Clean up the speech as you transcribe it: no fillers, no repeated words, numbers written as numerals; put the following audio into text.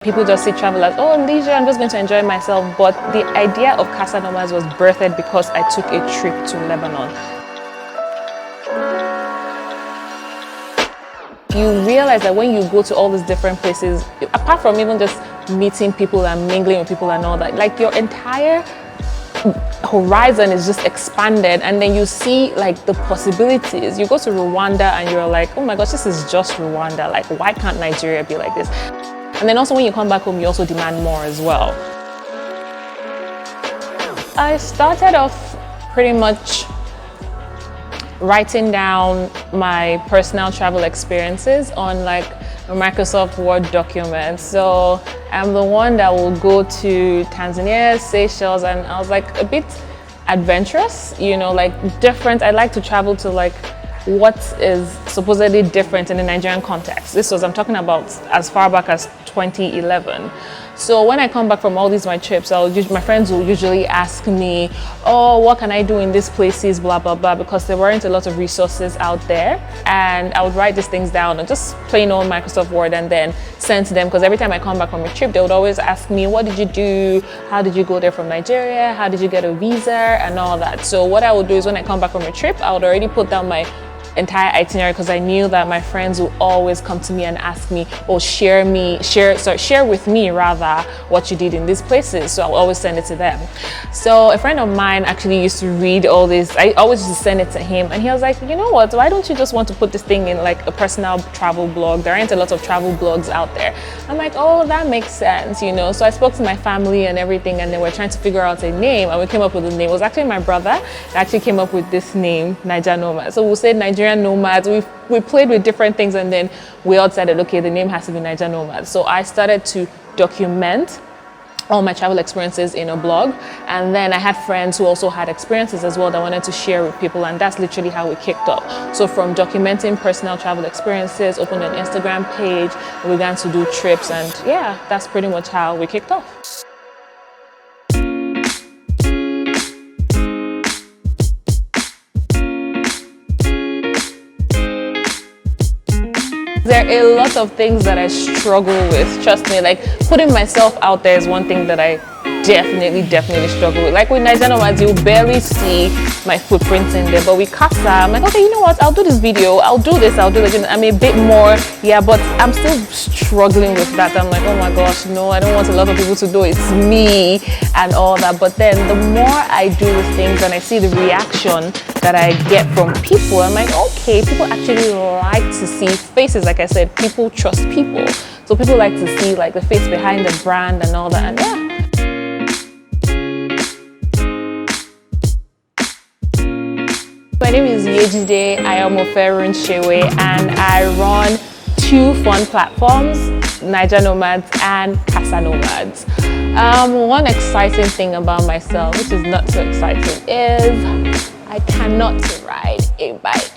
People just see travel as, oh, leisure, I'm just going to enjoy myself. But the idea of Casanovas was birthed because I took a trip to Lebanon. You realize that when you go to all these different places, apart from even just meeting people and mingling with people and all that, like your entire horizon is just expanded, and then you see like the possibilities. You go to Rwanda and you're like, oh my gosh, this is just Rwanda. Like, why can't Nigeria be like this? And then also when you come back home, you also demand more as well. I started off pretty much writing down my personal travel experiences on like a Microsoft Word document. So I'm the one that will go to Tanzania, Seychelles, and I was like a bit adventurous, you know, like different. I like to travel to like what is supposedly different in the Nigerian context. I'm talking about as far back as 2011. So when I come back from all these my trips, my friends will usually ask me, oh, what can I do in these places, blah, blah, blah, because there weren't a lot of resources out there. And I would write these things down and just plain old Microsoft Word and then send to them, because every time I come back from a trip, they would always ask me, what did you do? How did you go there from Nigeria? How did you get a visa? And all that. So what I would do is when I come back from a trip, I would already put down my entire itinerary, because I knew that my friends will always come to me and ask me, or share with me rather what you did in these places. So I'll always send it to them. So a friend of mine actually used to read all this. I always used to send it to him, and he was like, you know what, why don't you just want to put this thing in like a personal travel blog? There aren't a lot of travel blogs out there. I'm like, oh, that makes sense, you know. So I spoke to my family and everything, and they were trying to figure out a name, and we came up with a name. It was actually my brother that actually came up with this name, Nigerian Nomad. So we'll say Nigerian Nomads. We played with different things, and then we all decided, okay, the name has to be Nigerian Nomads. So I started to document all my travel experiences in a blog, and then I had friends who also had experiences as well that wanted to share with people, and that's literally how we kicked off. So from documenting personal travel experiences, opened an Instagram page, we began to do trips, and yeah, that's pretty much how we kicked off. There are a lot of things that I struggle with, trust me. Like, putting myself out there is one thing that I definitely struggle with. Like with Nigerian Nomads, you'll barely see my footprints in there, but with Casa, I'm like, okay, you know what, I'll do this video, I'll do this. I'm a bit more, yeah, but I'm still struggling with that. I'm like, oh my gosh, no, I don't want a lot of people to know it's me and all that. But then the more I do things and I see the reaction that I get from people, I'm like, okay, people actually like to see faces. Like I said, people trust people. So people like to see like the face behind the brand and all that, and yeah. My name is Yejide Runsewe, and I run 2 fun platforms, Nigerian Nomads and Casanovas. One exciting thing about myself, which is not so exciting, is I cannot ride a bike.